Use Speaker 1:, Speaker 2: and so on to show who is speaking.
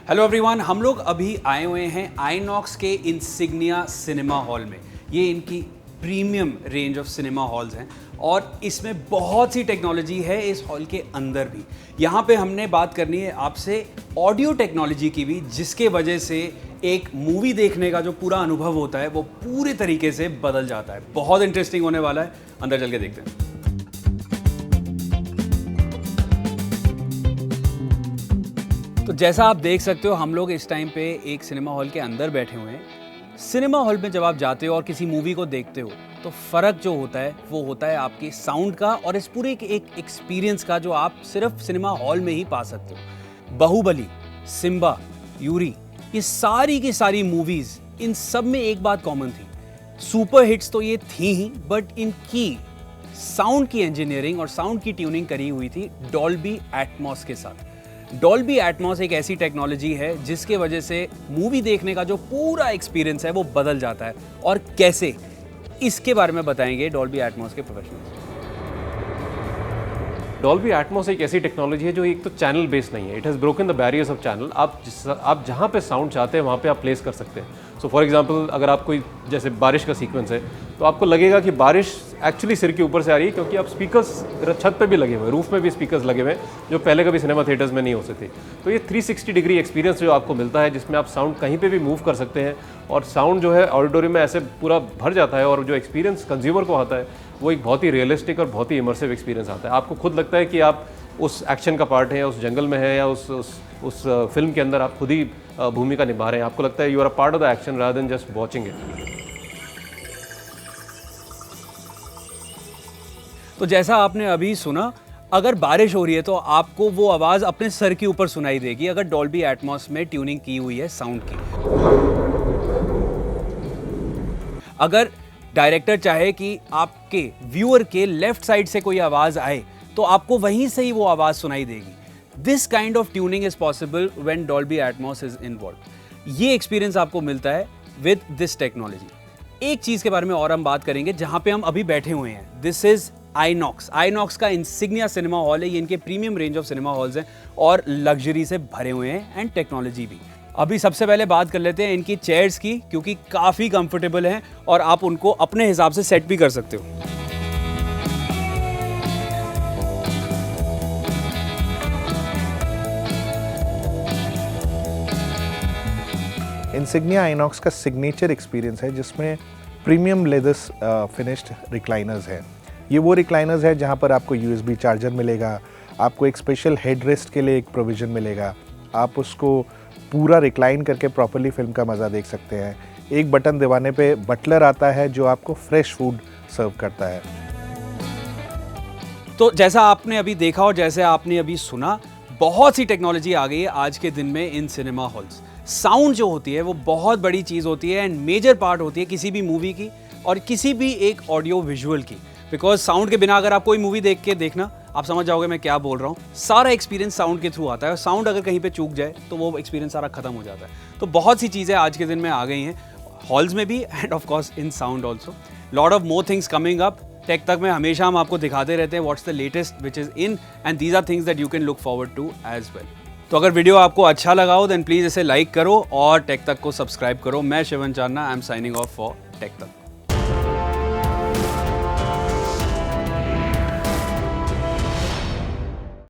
Speaker 1: Hello everyone, हम लोग अभी आए हुए हैं आईनॉक्स के इंसिग्निया सिनेमा हॉल में। ये इनकी premium range of cinema halls हैं और इसमें बहुत सी टेक्नोलॉजी है इस हॉल के अंदर भी। यहाँ पे हमने बात करनी है आपसे ऑडियो टेक्नोलॉजी की भी, जिसके वजह से एक मूवी देखने का जो पूरा अनुभव होता है वो पूरे तरीके से बदल जाता है। बहुत इंटरेस्टिंग होने वाला है, अंदर चल के देखते हैं। तो जैसा आप देख सकते हो, हम लोग इस टाइम पे एक सिनेमा हॉल के अंदर बैठे हुए हैं। सिनेमा हॉल में जब आप जाते हो और किसी मूवी को देखते हो तो फ़र्क जो होता है वो होता है आपके साउंड का और इस पूरे एक एक्सपीरियंस का, जो आप सिर्फ सिनेमा हॉल में ही पा सकते हो। बाहुबली, सिम्बा, यूरी, ये सारी की सारी मूवीज़, इन सब में एक बात कॉमन थी। सुपर हिट्स तो ये थी ही, बट इनकी साउंड की इंजीनियरिंग और साउंड की ट्यूनिंग करी हुई थी डॉल्बी एटमॉस के साथ। डॉल्बी एटमॉस एक ऐसी टेक्नोलॉजी है जिसके वजह से मूवी देखने का जो पूरा एक्सपीरियंस है वो बदल जाता है। और कैसे, इसके बारे में बताएंगे डॉल्बी एटमॉस के प्रोफेशनल्स।
Speaker 2: डॉल्बी एटमॉस एक ऐसी टेक्नोलॉजी है जो एक तो चैनल बेस्ड नहीं है। It has broken the barriers of channel. आप जहाँ पे साउंड चाहते हैं वहाँ पे आप प्लेस कर सकते हैं। सो फॉर एग्जांपल, अगर आप कोई जैसे बारिश का सीक्वेंस है तो आपको लगेगा कि बारिश एक्चुअली सिर के ऊपर से आ रही है, क्योंकि आप स्पीकर्स छत पे भी लगे हुए हैं, रूफ में भी स्पीकर्स लगे हुए हैं, जो पहले कभी सिनेमा थिएटर्स में नहीं हो सकते। तो ये 360 डिग्री एक्सपीरियंस जो आपको मिलता है, जिसमें आप साउंड कहीं पे भी मूव कर सकते हैं और साउंड जो है ऑडिटोरियम में ऐसे पूरा भर जाता है और जो एक्सपीरियंस कंज्यूमर को आता है वो एक बहुत ही रियलिस्टिक और बहुत ही इमर्सिव एक्सपीरियंस आता है। आपको खुद लगता है कि आप उस एक्शन का पार्ट है, उस जंगल में है या उस फिल्म के अंदर आप खुद ही भूमिका निभा रहे हैं। आपको लगता है you are a part of the action rather than just watching it.
Speaker 1: तो जैसा आपने अभी सुना, अगर बारिश हो रही है तो आपको वो आवाज़ अपने सर के ऊपर सुनाई देगी, अगर डॉल्बी एटमॉस में ट्यूनिंग की हुई है साउंड की। अगर डायरेक्टर चाहे कि आपके व्यूअर के लेफ्ट साइड से कोई आवाज़ आए तो आपको वहीं से ही वो आवाज़ सुनाई देगी। This kind of tuning is possible when Dolby Atmos is involve. ये एक्सपीरियंस आपको मिलता है विद दिस टेक्नोलॉजी। एक चीज़ के बारे में और हम बात करेंगे जहां पे हम अभी बैठे हुए हैं। This is INOX. आईनॉक्स का इंसिग्निया सिनेमा हॉल है। ये इनके premium range of cinema halls हैं और लग्जरी से भरे हुए हैं एंड टेक्नोलॉजी भी। अभी सबसे पहले बात कर लेते हैं इनकी चेयर्स की, क्योंकि काफ़ी कंफर्टेबल हैं और आप उनको अपने हिसाब से सेट भी कर सकते हो।
Speaker 3: इंसिग्निया आइनॉक्स का सिग्नेचर एक्सपीरियंस है जिसमें प्रीमियम लेदर्स फिनिश्ड रिक्लाइनर्स हैं। ये वो रिक्लाइनर्स है जहाँ पर आपको यूएसबी चार्जर मिलेगा, आपको एक स्पेशल हेड रेस्ट के लिए एक प्रोविज़न मिलेगा, आप उसको पूरा रिक्लाइन करके प्रॉपर्ली फिल्म का मज़ा देख सकते हैं। एक बटन दबाने पे बटलर आता है जो आपको फ्रेश फूड सर्व करता है।
Speaker 1: तो जैसा आपने अभी देखा और जैसे आपने अभी सुना, बहुत सी टेक्नोलॉजी आ गई है आज के दिन में इन सिनेमा हॉल्स। साउंड जो होती है वो बहुत बड़ी चीज़ होती है एंड मेजर पार्ट होती है किसी भी मूवी की और किसी भी एक ऑडियो विजुअल की। बिकॉज साउंड के बिना अगर आप कोई मूवी देख के देखना, आप समझ जाओगे मैं क्या बोल रहा हूँ। सारा एक्सपीरियंस साउंड के थ्रू आता है और साउंड अगर कहीं पे चूक जाए तो वो एक्सपीरियंस सारा खत्म हो जाता है। तो बहुत सी चीज़ें आज के दिन में आ गई हैं हॉल्स में भी and of course in sound also. Lot of more things coming up. Tech Tak में हमेशा हम आपको दिखाते रहते हैं what's the latest which is in, and these are things that you can look forward to as well. तो अगर video आपको अच्छा लगा हो देन प्लीज़ इसे लाइक करो और टेक तक को सब्सक्राइब करो। मैं Shivan Chandna, I am signing off for tech तक।